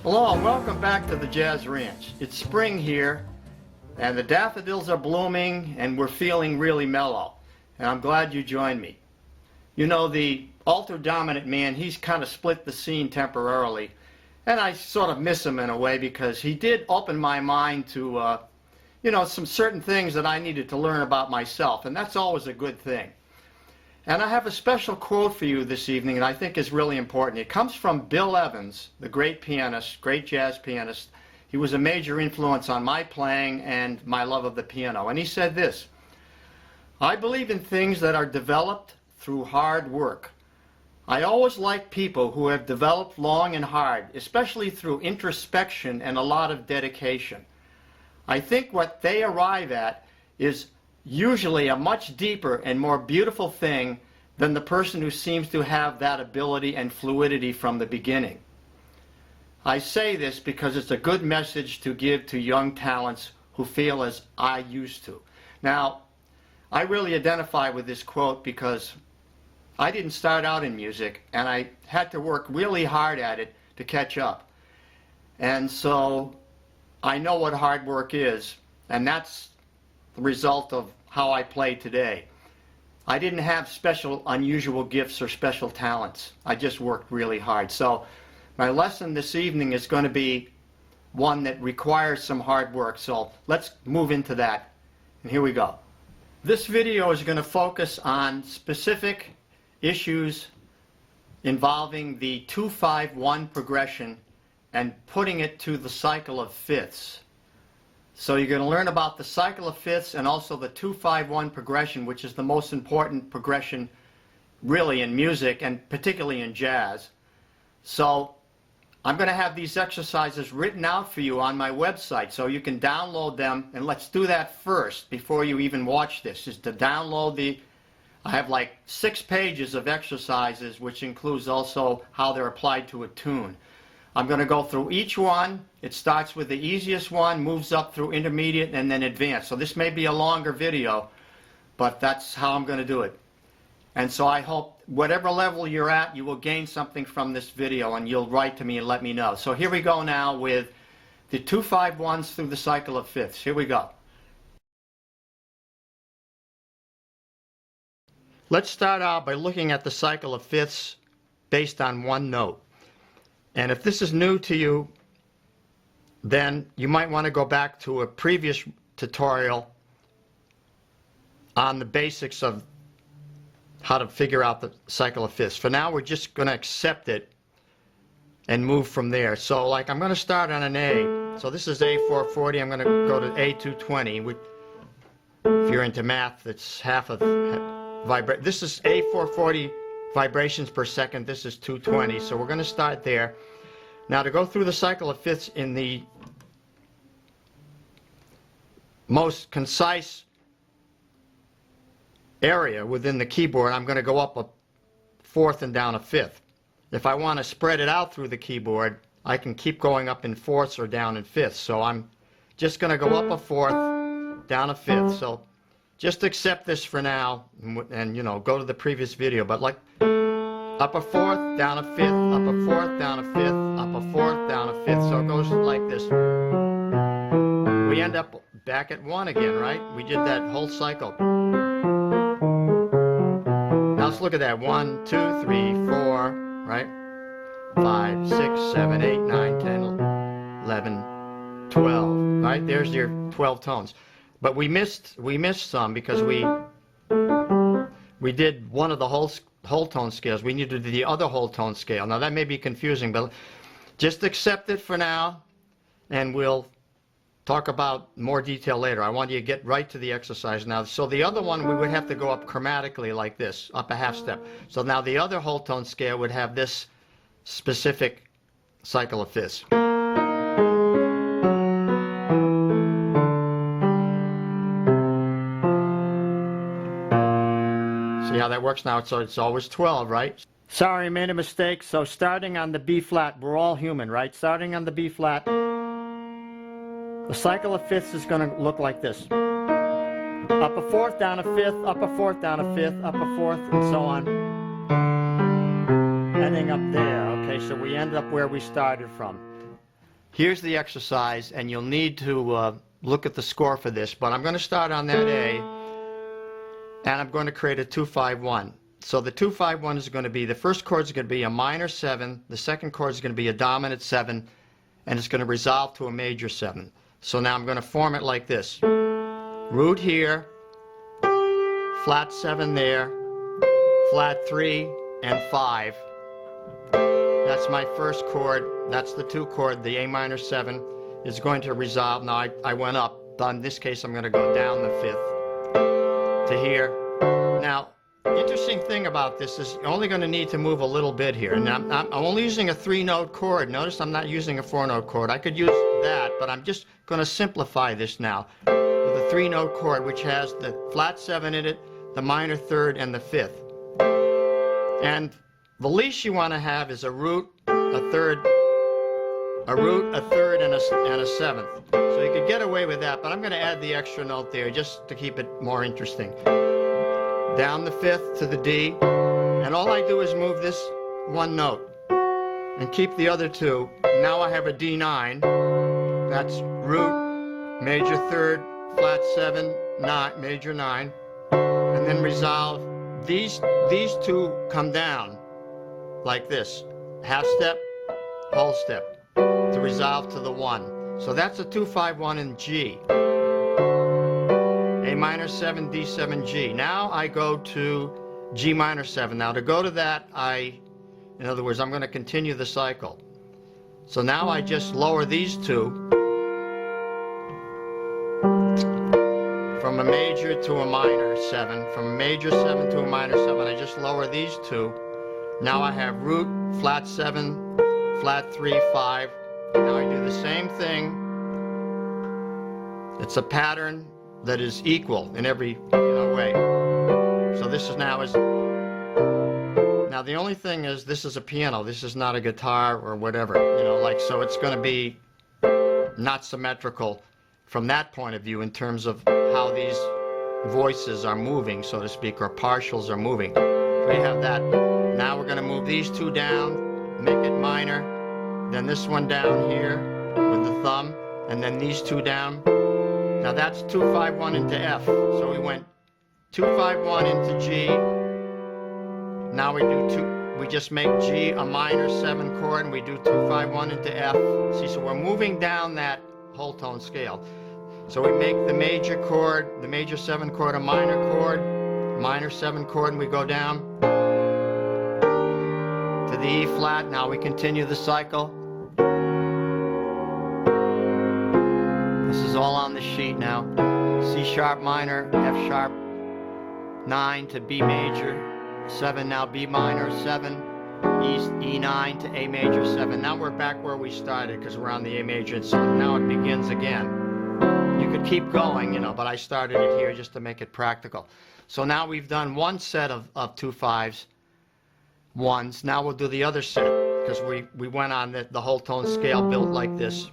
Hello and welcome back to the Jazz Ranch. It's spring here and the daffodils are blooming and we're feeling really mellow. And I'm glad you joined me. You know, the alto dominant man, he's kind of split the scene temporarily. And I sort of miss him in a way because he did open my mind to, some certain things that I needed to learn about myself. And that's always a good thing. And I have a special quote for you this evening that I think is really important. It comes from Bill Evans, the great pianist, great jazz pianist. He was a major influence on my playing and my love of the piano. And he said this: "I believe in things that are developed through hard work. I always like people who have developed long and hard, especially through introspection and a lot of dedication. I think what they arrive at is usually a much deeper and more beautiful thing than the person who seems to have that ability and fluidity from the beginning." I say this because it's a good message to give to young talents who feel as I used to. Now, I really identify with this quote because I didn't start out in music and I had to work really hard at it to catch up. And so I know what hard work is, and that's the result of how I play today. I didn't have special, unusual gifts or special talents. I just worked really hard. So my lesson this evening is going to be one that requires some hard work. So let's move into that. And here we go. This video is going to focus on specific issues involving the 2-5-1 progression and putting it to the cycle of fifths. So you're going to learn about the cycle of fifths and also the 2-5-1 progression, which is the most important progression really in music and particularly in jazz. So I'm going to have these exercises written out for you on my website so you can download them, and let's do that first before you even watch this, is to download I have like 6 pages of exercises, which includes also how they're applied to a tune. I'm going to go through each one. It starts with the easiest one, moves up through intermediate, and then advanced. So this may be a longer video, but that's how I'm going to do it. And so I hope whatever level you're at, you will gain something from this video, and you'll write to me and let me know. So here we go now with the 2-5-1s through the cycle of fifths. Here we go. Let's start out by looking at the cycle of fifths based on one note. And if this is new to you, then you might want to go back to a previous tutorial on the basics of how to figure out the cycle of fifths. For now, we're just going to accept it and move from there. So like I'm going to start on an A. So this is A440. I'm going to go to A220. If you're into math, that's half of vibration. This is A440 vibrations per second. This is 220. So we're going to start there. Now to go through the cycle of fifths in the most concise area within the keyboard, I'm going to go up a fourth and down a fifth. If I want to spread it out through the keyboard, I can keep going up in fourths or down in fifths. So I'm just going to go up a fourth, down a fifth. So just accept this for now and go to the previous video. But like up a fourth, down a fifth, up a fourth, down a fifth, up a fourth, down a fifth. So it goes like this. We end up back at 1 again, right? We did that whole cycle. Now let's look at that. 1, 2, 3, 4, right? 5, 6, 7, 8, 9, 10, 11, 12. Right? There's your 12 tones. But we missed some because we did one of the whole tone scales. We need to do the other whole tone scale. Now that may be confusing, but just accept it for now, and we'll talk about more detail later. I want you to get right to the exercise now. So the other one, we would have to go up chromatically like this, up a half step. So now the other whole tone scale would have this specific cycle of fifths. See how that works now? So it's always 12, right? Sorry, I made a mistake. So starting on the B flat, we're all human, right? Starting on the B flat, the cycle of fifths is going to look like this. Up a fourth, down a fifth, up a fourth, down a fifth, up a fourth, and so on. Ending up there. Okay, so we end up where we started from. Here's the exercise, and you'll need to look at the score for this, but I'm going to start on that A, and I'm going to create a 2-5-1. So the 2-5-1 is going to be, the first chord is going to be a minor 7, the second chord is going to be a dominant 7, and it's going to resolve to a major 7. So now I'm going to form it like this. Root here, flat 7 there, flat 3 and 5. That's my first chord. That's the 2 chord. The A minor 7 is going to resolve. Now I went up. In this case, I'm going to go down the 5th to here. Now, interesting thing about this is you're only going to need to move a little bit here. And I'm only using a 3-note chord. Notice I'm not using a 4-note chord. I could use that, but I'm just going to simplify this now with a 3-note chord, which has the flat 7 in it, the minor 3rd, and the 5th. And the least you want to have is a root, a 3rd, a root, a 3rd, and a 7th. So you could get away with that, but I'm going to add the extra note there just to keep it more interesting. Down the 5th to the D, and all I do is move this 1 note and keep the other 2. Now I have a D9. That's root, major 3rd, flat 7, 9, major 9, and then resolve. These 2 come down like this, half step, whole step, to resolve to the 1. So that's a 2-5-1 in G. A minor 7, D7, G. Now I go to G minor 7. Now to go to that, in other words, I'm going to continue the cycle. So now I just lower these 2 from a major to a minor 7. From a major 7 to a minor 7, I just lower these 2. Now I have root, flat 7, flat 3, 5. Now I do the same thing. It's a pattern that is equal in every way. So this is now the only thing is this is a piano. This is not a guitar or whatever, so it's going to be not symmetrical from that point of view in terms of how these voices are moving, so to speak, or partials are moving. So we have that. Now we're going to move these 2 down, make it minor, then this one down here with the thumb, and then these 2 down. Now that's 2-5-1 into F. So we went 2-5-1 into G. Now we just make G a minor 7 chord, and we do 2-5-1 into F. See, so we're moving down that whole tone scale. So we make the major chord, the major 7 chord, a minor chord, minor 7 chord, and we go down to the E flat. Now we continue the cycle. This is all on the sheet now. C sharp minor, F sharp 9 to B major 7, now B minor 7, E9 to A major 7. Now we're back where we started because we're on the A major, and so now it begins again. You could keep going, but I started it here just to make it practical. So now we've done one set of 2-5s, 1s. Now we'll do the other set because we went on the whole tone scale built like this.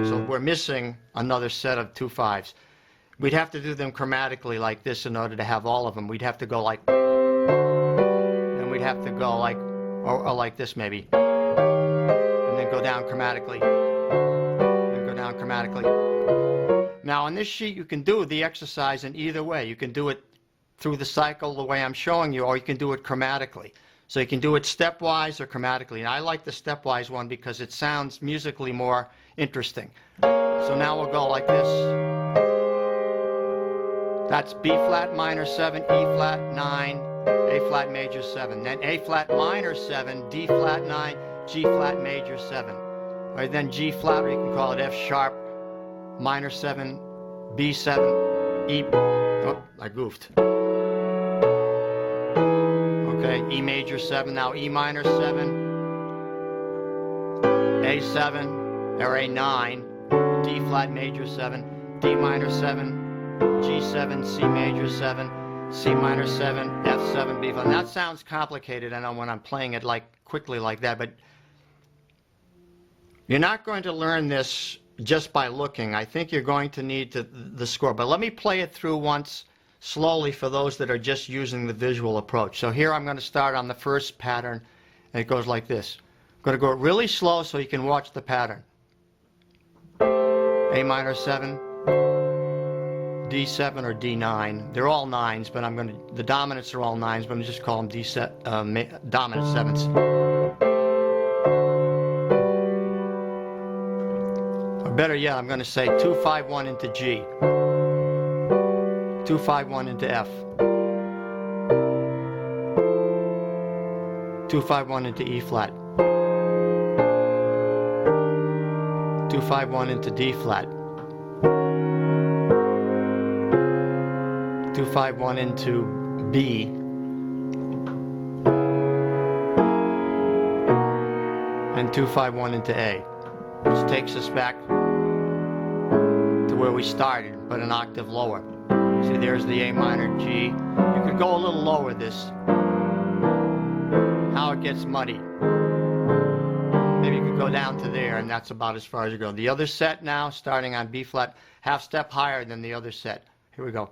So we're missing another set of 2-5s. We'd have to do them chromatically like this in order to have all of them. We'd have to go like, and we'd have to go like, or like this maybe, and then go down chromatically, and go down chromatically. Now on this sheet you can do the exercise in either way. You can do it through the cycle the way I'm showing you, or you can do it chromatically. So you can do it stepwise or chromatically. And I like the stepwise one because it sounds musically more interesting. So now we'll go like this. That's B flat minor 7, E flat 9, A flat major 7. Then A flat minor 7, D flat 9, G flat major 7. Or then G flat, or you can call it F sharp minor 7, B 7, E. Oh, I goofed. Okay, E major 7, now E minor 7, A7, or A9, D flat major 7, D minor 7, G7, C major 7, C minor 7, F7, B flat. That sounds complicated, I know, when I'm playing it quickly like that, but you're not going to learn this just by looking. I think you're going to need the score. But let me play it through once slowly for those that are just using the visual approach. So here I'm going to start on the first pattern, and it goes like this. going to go really slow so you can watch the pattern. A minor 7, D7 or D9. They're all 9s, but the dominants are all 9s, but I'm just call them dominant 7s. Or better yet, I'm going to say 2, 5, 1 into G. 2, 5, 1 into F. 2, 5, 1 into E flat. 2, 5, 1 into D flat. 2, 5, 1 into B. And 2, 5, 1 into A. Which takes us back to where we started, but an octave lower. See, there's the A minor G. You could go a little lower this. How it gets muddy. Maybe you could go down to there, and that's about as far as you go. The other set now, starting on B flat, half step higher than the other set. Here we go.